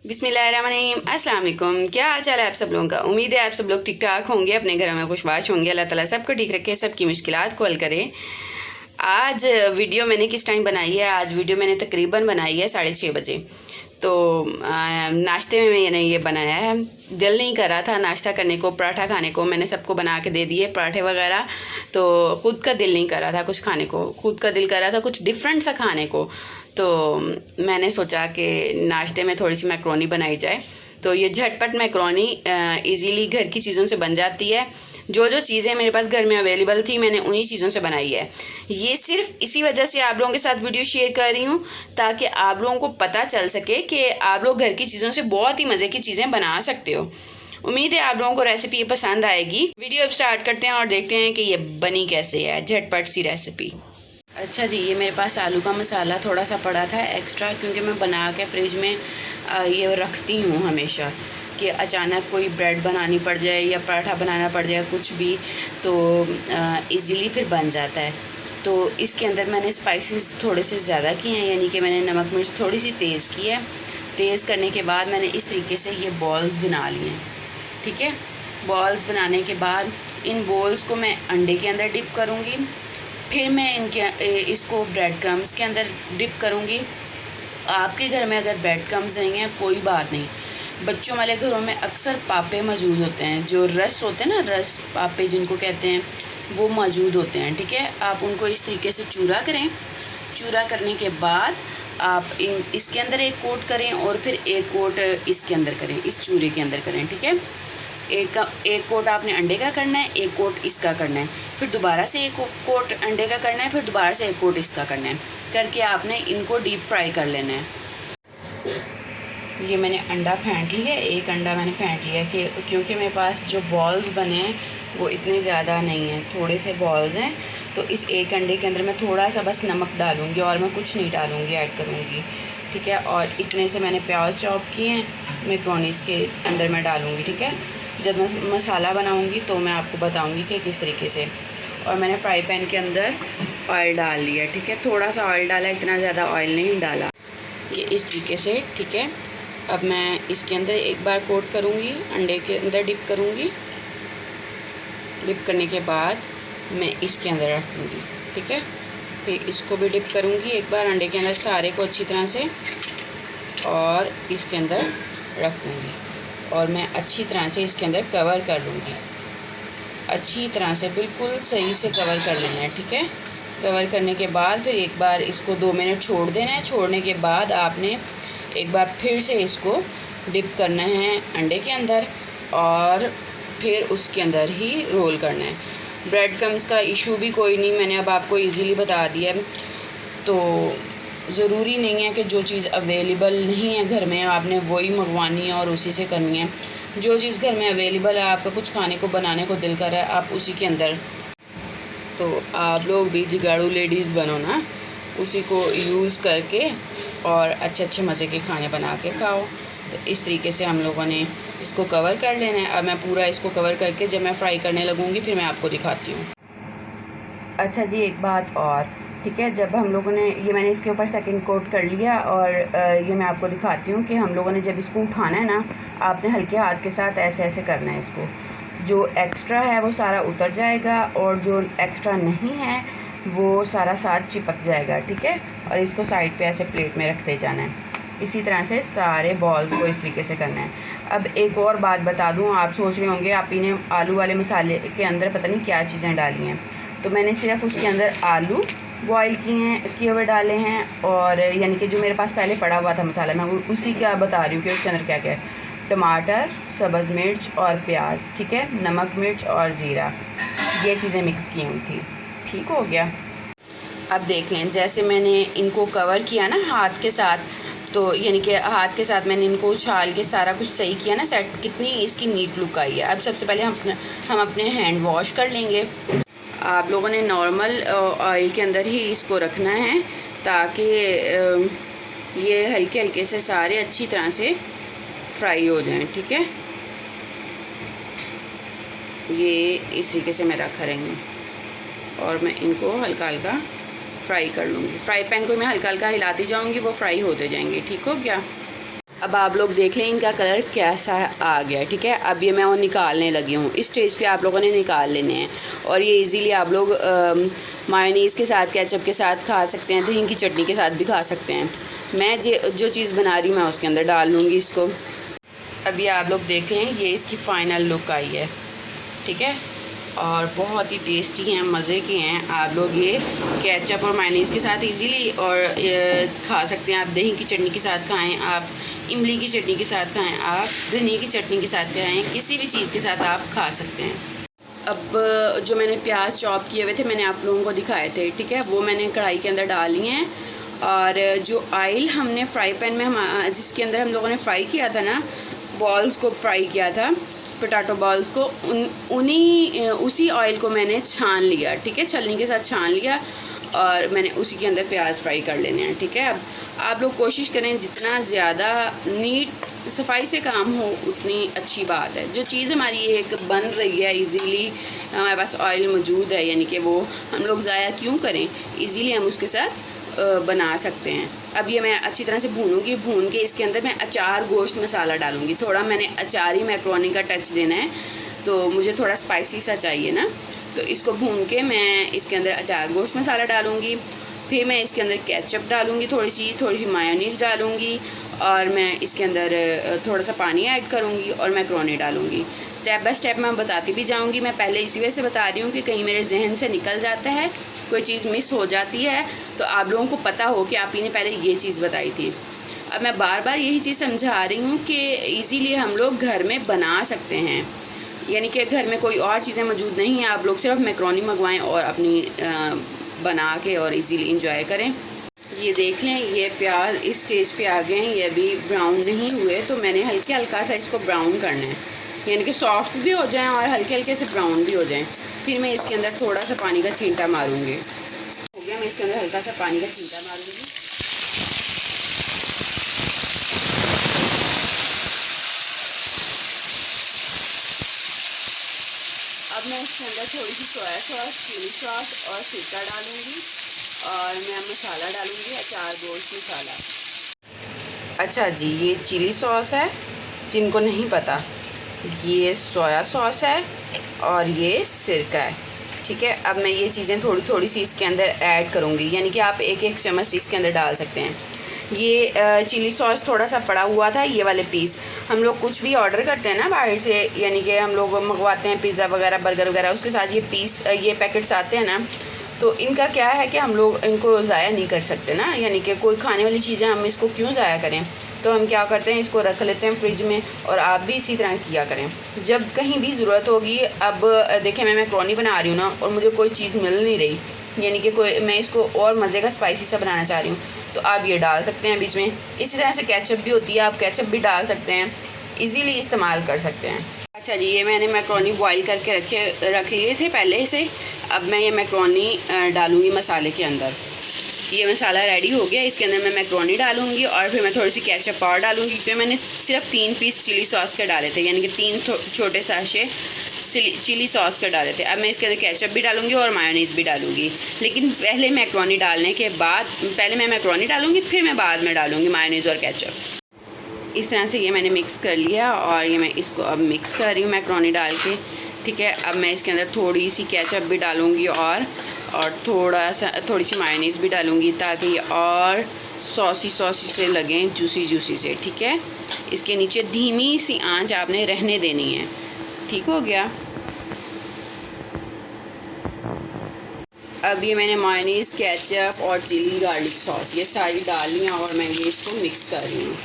बिस्मिल्लाहिर्रहमानिर्रहीम, अस्सलाम वालेकुम। क्या हाल चाल है आप सब लोगों का। उम्मीद है आप सब लोग ठीक ठाक होंगे, अपने घरों में खुशबाश होंगे। अल्लाह ताला सबको ठीक रखे, सबकी मुश्किलात को हल करे। आज वीडियो मैंने किस टाइम बनाई है? आज वीडियो मैंने तकरीबन बनाई है 6:30 बजे। तो नाश्ते में मैंने ये बनाया है। दिल नहीं कर रहा था नाश्ता करने को, पराठा खाने को। मैंने सबको बना के दे दिए पराठे वगैरह, तो ख़ुद का दिल नहीं कर रहा था कुछ खाने को। ख़ुद का दिल कर रहा था कुछ डिफरेंट सा खाने को। तो मैंने सोचा कि नाश्ते में थोड़ी सी मैक्रोनी बनाई जाए। तो ये झटपट मैक्रोनी इजीली घर की चीज़ों से बन जाती है। जो जो चीज़ें मेरे पास घर में अवेलेबल थी मैंने उन्हीं चीज़ों से बनाई है। ये सिर्फ इसी वजह से आप लोगों के साथ वीडियो शेयर कर रही हूँ ताकि आप लोगों को पता चल सके कि आप लोग घर की चीज़ों से बहुत ही मज़े की चीज़ें बना सकते हो। उम्मीद है आप लोगों को रेसिपी पसंद आएगी। वीडियो अब स्टार्ट करते हैं और देखते हैं कि ये बनी कैसे है, झटपट सी रेसिपी। अच्छा जी, ये मेरे पास आलू का मसाला थोड़ा सा पड़ा था एक्स्ट्रा, क्योंकि मैं बना के फ्रिज में ये रखती हूँ हमेशा कि अचानक कोई ब्रेड बनानी पड़ जाए या पराठा बनाना पड़ जाए कुछ भी, तो इजीली फिर बन जाता है। तो इसके अंदर मैंने स्पाइसेस थोड़े से ज़्यादा किए हैं, यानी कि मैंने नमक मिर्च थोड़ी सी तेज़ की है। तेज़ करने के बाद मैंने इस तरीके से ये बॉल्स बना लिए हैं। ठीक है, बॉल्स बनाने के बाद इन बॉल्स को मैं अंडे के अंदर डिप करूँगी, फिर मैं इसको ब्रेड क्रम्स के अंदर डिप करूँगी। आपके घर में अगर ब्रेड क्रम्स नहीं है कोई बात नहीं, बच्चों वाले घरों में अक्सर पापे मौजूद होते हैं, जो रस होते हैं ना, रस पापे जिनको कहते हैं, वो मौजूद होते हैं। ठीक है, आप उनको इस तरीके से चूरा करें। चूरा करने के बाद आप इसके अंदर एक कोट करें और फिर एक कोट इसके अंदर करें, इस चूरे के अंदर करें। ठीक है, एक कोट आपने अंडे का करना है, एक कोट इसका करना है, फिर दोबारा से एक कोट अंडे का करना है, फिर दोबारा से एक कोट इसका करना है। करके आपने इनको डीप फ्राई कर लेना है। ये मैंने अंडा फेंट लिया, एक अंडा मैंने फेंट लिया कि क्योंकि मेरे पास जो बॉल्स बने हैं वो इतने ज़्यादा नहीं हैं, थोड़े से बॉल्स हैं। तो इस एक अंडे के अंदर मैं थोड़ा सा बस नमक डालूँगी और मैं कुछ नहीं डालूँगी, ऐड करूँगी। ठीक है, और इतने से मैंने प्याज चॉप किए हैं, मैक्रोनीज़ के अंदर मैं डालूँगी। ठीक है, जब मैं मसाला बनाऊँगी तो मैं आपको बताऊँगी कि किस तरीके से। और मैंने फ्राई पैन के अंदर ऑयल डाल लिया। ठीक है, थोड़ा सा ऑयल डाला, इतना ज़्यादा ऑयल नहीं डाला। ये इस तरीके से। ठीक है, अब मैं इसके अंदर एक बार कोट करूँगी, अंडे के अंदर डिप करूँगी। डिप करने के बाद मैं इसके अंदर रख दूँगी। ठीक है, फिर इसको भी डिप करूँगी एक बार अंडे के अंदर, सारे को अच्छी तरह से, और इसके अंदर रख दूँगी। और मैं अच्छी तरह से इसके अंदर कवर कर लूँगी, अच्छी तरह से बिल्कुल सही से कवर कर लेना है। ठीक है, कवर करने के बाद फिर एक बार इसको 2 मिनट छोड़ देना है। छोड़ने के बाद आपने एक बार फिर से इसको डिप करना है अंडे के अंदर और फिर उसके अंदर ही रोल करना है। ब्रेड क्रम्स का इशू भी कोई नहीं, मैंने अब आपको इजीली बता दिया। तो ज़रूरी नहीं है कि जो चीज़ अवेलेबल नहीं है घर में आपने वही मंगवानी है और उसी से करनी है। जो चीज़ घर में अवेलेबल है, आपका कुछ खाने को बनाने को दिल कर रहा है, आप उसी के अंदर, तो आप लोग भी जुगाड़ू लेडीज़ बनो ना, उसी को यूज़ करके और अच्छे अच्छे मज़े के खाने बना के खाओ। तो इस तरीके से हम लोगों ने इसको कवर कर लेना है। अब मैं पूरा इसको कवर करके जब मैं फ्राई करने लगूँगी फिर मैं आपको दिखाती हूँ। अच्छा जी, एक बात और। ठीक है, जब हम लोगों ने ये, मैंने इसके ऊपर सेकंड कोट कर लिया और ये मैं आपको दिखाती हूँ कि हम लोगों ने जब इसको उठाना है ना, आपने हल्के हाथ के साथ ऐसे ऐसे करना है। इसको जो एक्स्ट्रा है वो सारा उतर जाएगा और जो एक्स्ट्रा नहीं है वो सारा साथ चिपक जाएगा। ठीक है, और इसको साइड पे ऐसे प्लेट में रखते जाना है। इसी तरह से सारे बॉल्स को इस तरीके से करना है। अब एक और बात बता दूं, आप सोच रहे होंगे आप इन्हें आलू वाले मसाले के अंदर पता नहीं क्या चीज़ें डाली हैं। तो मैंने सिर्फ उसके अंदर आलू बॉयल किए हुए डाले हैं, और यानी कि जो मेरे पास पहले पड़ा हुआ था मसाला, मैं उसी का बता रही हूँ कि उसके अंदर क्या क्या है। टमाटर, सब्ज़ मिर्च और प्याज। ठीक है, नमक मिर्च और ज़ीरा, ये चीज़ें मिक्स की हुई थी। ठीक हो गया। अब देख लें, जैसे मैंने इनको कवर किया ना हाथ के साथ, तो यानी कि हाथ के साथ मैंने इनको उछाल के सारा कुछ सही किया ना सेट, कितनी इसकी नीट लुक आई है। अब सबसे पहले हम अपने हैंड वॉश कर लेंगे। आप लोगों ने नॉर्मल ऑयल के अंदर ही इसको रखना है ताकि ये हल्के हल्के से सारे अच्छी तरह से फ्राई हो जाएं। ठीक है, ये इस तरीके से मैं रख रही हूँ और मैं इनको हल्का हल्का फ्राई कर लूँगी। फ्राई पैन को मैं हल्का हल्का हिलाती जाऊँगी, वो फ्राई होते जाएंगे। ठीक हो गया। अब आप लोग देख लें इनका कलर कैसा आ गया, ठीक है। अब ये मैं वो निकालने लगी हूँ। इस स्टेज पे आप लोगों ने निकाल लेने हैं और ये इजीली आप लोग मायोनीज़ के साथ, केचप के साथ खा सकते हैं, दही की चटनी के साथ भी खा सकते हैं। मैं जो चीज़ बना रही हूँ मैं उसके अंदर डाल लूँगी इसको। अभी आप लोग देख लें ये इसकी फ़ाइनल लुक आई है, ठीक है। और बहुत ही टेस्टी हैं, मज़े के हैं। आप लोग ये केचप और मायोनीज़ के साथ इजीली और खा सकते हैं। आप दही की चटनी के साथ खाएं, आप इमली की चटनी के साथ खाएं, आप धनिया की चटनी के साथ खाएं, किसी भी चीज़ के साथ आप खा सकते हैं। अब जो मैंने प्याज चॉप किए हुए थे मैंने आप लोगों को दिखाए थे, ठीक है, वो मैंने कढ़ाई के अंदर डाल लिए हैं। और जो ऑयल हमने फ्राई पैन में जिसके अंदर हम लोगों ने फ्राई किया था ना, बॉल्स को फ्राई किया था, पोटैटो बॉल्स को, उसी ऑयल को मैंने छान लिया, ठीक है, छलनी के साथ छान लिया और मैंने उसी के अंदर प्याज फ्राई कर लेने हैं, ठीक है। अब आप लोग कोशिश करें जितना ज़्यादा नीट सफाई से काम हो उतनी अच्छी बात है। जो चीज़ हमारी एक बन रही है इजीली, हमारे पास ऑयल मौजूद है, यानी कि वो हम लोग ज़ाया क्यों करें, इजीली हम उसके साथ बना सकते हैं। अब ये मैं अच्छी तरह से भूनूंगी, भून के इसके अंदर मैं अचार गोश्त मसाला डालूंगी। थोड़ा मैंने अचारी मैक्रोनी का टच देना है तो मुझे थोड़ा स्पाइसी सा चाहिए ना, तो इसको भून के मैं इसके अंदर अचार गोश्त मसाला डालूंगी। फिर मैं इसके अंदर केचप डालूंगी, थोड़ी सी मायोनीज़ डालूंगी और मैं इसके अंदर थोड़ा सा पानी ऐड करूंगी और मैक्रोनी डालूंगी। स्टेप बाय स्टेप मैं बताती भी जाऊंगी। मैं पहले इसी वजह से बता रही हूँ कि कहीं मेरे जहन से निकल जाता है, कोई चीज़ मिस हो जाती है, तो आप लोगों को पता हो कि आप ही ने पहले ये चीज़ बताई थी। अब मैं बार बार यही चीज़ समझा रही हूँ कि इजीली हम लोग घर में बना सकते हैं, यानी कि घर में कोई और चीज़ें मौजूद नहीं हैं, आप लोग सिर्फ मैक्रोनी मंगवाएं और अपनी बना के और इजीली इंजॉय करें। ये देख लें ये प्याज इस स्टेज पे आ गए हैं, ये अभी ब्राउन नहीं हुए, तो मैंने हल्के हल्का सा इसको ब्राउन करना है, यानी कि सॉफ्ट भी हो जाएं और हल्के हल्के से ब्राउन भी हो जाएं। फिर मैं इसके अंदर थोड़ा सा पानी का छींटा मारूंगी। हो गया, मैं इसके अंदर हल्का सा पानी का छींटा मारूंगी। अब मैं इसके अंदर थोड़ी सी सोया सॉस, चिली सॉस और सिरका डालूंगी और मैं मसाला डालूंगी, अचार गोश्त मसाला। अच्छा जी, ये चिली सॉस है, जिनको नहीं पता, ये सोया सॉस है और ये सिरका है, ठीक है। अब मैं ये चीज़ें थोड़ी थोड़ी सी इसके अंदर ऐड करूँगी, यानी कि आप एक एक चम्मच इसके अंदर डाल सकते हैं। ये चिली सॉस थोड़ा सा पड़ा हुआ था, ये वाले पीस हम लोग कुछ भी ऑर्डर करते हैं ना बाहर से, यानी कि हम लोग मंगवाते हैं पिज़्ज़ा वगैरह, बर्गर वगैरह, उसके साथ ये पैकेट्स आते हैं ना, तो इनका क्या है कि हम लोग इनको ज़ाया नहीं कर सकते ना, यानी कि कोई खाने वाली चीज़ें हम इसको क्यों ज़ाया करें, तो हम क्या करते हैं इसको रख लेते हैं फ्रिज में। और आप भी इसी तरह किया करें, जब कहीं भी ज़रूरत होगी। अब देखें मैं मैक्रोनी बना रही हूँ ना और मुझे कोई चीज़ मिल नहीं रही, यानी कि कोई मैं इसको और मज़े का स्पाइसी सा बनाना चाह रही हूँ, तो आप ये डाल सकते हैं बीच में। इसी तरह से केचप भी होती है, आप केचप भी डाल सकते हैं, इजीली इस्तेमाल कर सकते हैं। अच्छा जी, ये मैंने मैक्रोनी बॉईल करके रख लिए थे पहले से। अब मैं ये मैक्रोनी डालूँगी मसाले के अंदर। ये मसाला रेडी हो गया, इसके अंदर मैं मैक्रोनी डालूँगी और फिर मैं थोड़ी सी केचप और डालूँगी, क्योंकि मैंने सिर्फ 3 पीस चिली सॉस के डाले थे, यानी कि 3 छोटे साशे चिली सॉस के डाले थे। अब मैं इसके अंदर केचप भी डालूँगी और मायोनीज़ भी डालूँगी, लेकिन पहले मैक्रोनी डालने के बाद, पहले मैं मैक्रोनी डालूँगी फिर मैं बाद में डालूँगी मायोनीज़ और केचप। इस तरह से ये मैंने मिक्स कर लिया और ये मैं इसको अब मिक्स कर रही हूँ मैक्रोनी डाल के, ठीक है। अब मैं इसके अंदर थोड़ी सी केचप भी डालूँगी और थोड़ी सी मायोनीज़ भी डालूँगी, ताकि और सॉसी से लगें, जूसी से, ठीक है। इसके नीचे धीमी सी आंच आपने रहने देनी है, ठीक हो गया। अब ये मैंने मायोनीज़, केचप और चिली गार्लिक सॉस ये सारी डाल ली और मैं ये इसको मिक्स कर रही हूँ।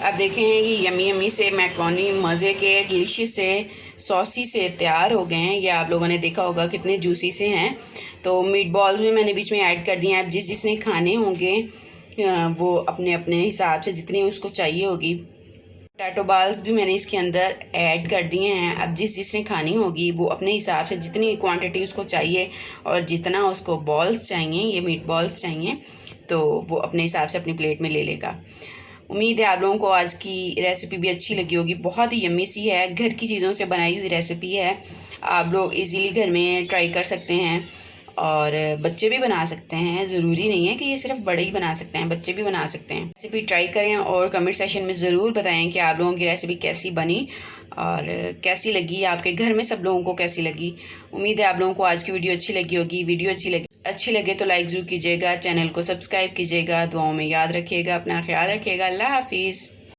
अब देखें ये यमी से मैक्रोनी मज़े के डिलीशियस से सॉसी से तैयार हो गए हैं। ये आप लोगों ने देखा होगा कितने जूसी से हैं। तो मीट बॉल्स भी मैंने बीच में ऐड कर दिए हैं। अब जिसने खाने होंगे वो अपने अपने हिसाब से जितनी उसको चाहिए होगी। पोटैटो बॉल्स भी मैंने इसके अंदर ऐड कर दिए हैं। अब जिसने खानी होगी वो अपने हिसाब से जितनी क्वांटिटी उसको चाहिए और जितना उसको बॉल्स चाहिए, ये मीट बॉल्स चाहिए, तो वो अपने हिसाब से अपनी प्लेट में ले लेगा। उम्मीद है आप लोगों को आज की रेसिपी भी अच्छी लगी होगी। बहुत ही यम्मी सी है, घर की चीज़ों से बनाई हुई रेसिपी है। आप लोग इजीली घर में ट्राई कर सकते हैं और बच्चे भी बना सकते हैं, ज़रूरी नहीं है कि ये सिर्फ बड़े ही बना सकते हैं, बच्चे भी बना सकते हैं। रेसिपी ट्राई करें और कमेंट सेशन में ज़रूर बताएं कि आप लोगों की रेसिपी कैसी बनी और कैसी लगी, आपके घर में सब लोगों को कैसी लगी। उम्मीद है आप लोगों को आज की वीडियो अच्छी लगी होगी। वीडियो अच्छी लगे तो लाइक ज़रूर कीजिएगा, चैनल को सब्सक्राइब कीजिएगा, दुआओं में याद रखिएगा, अपना ख्याल रखिएगा। अल्लाह हाफिज़।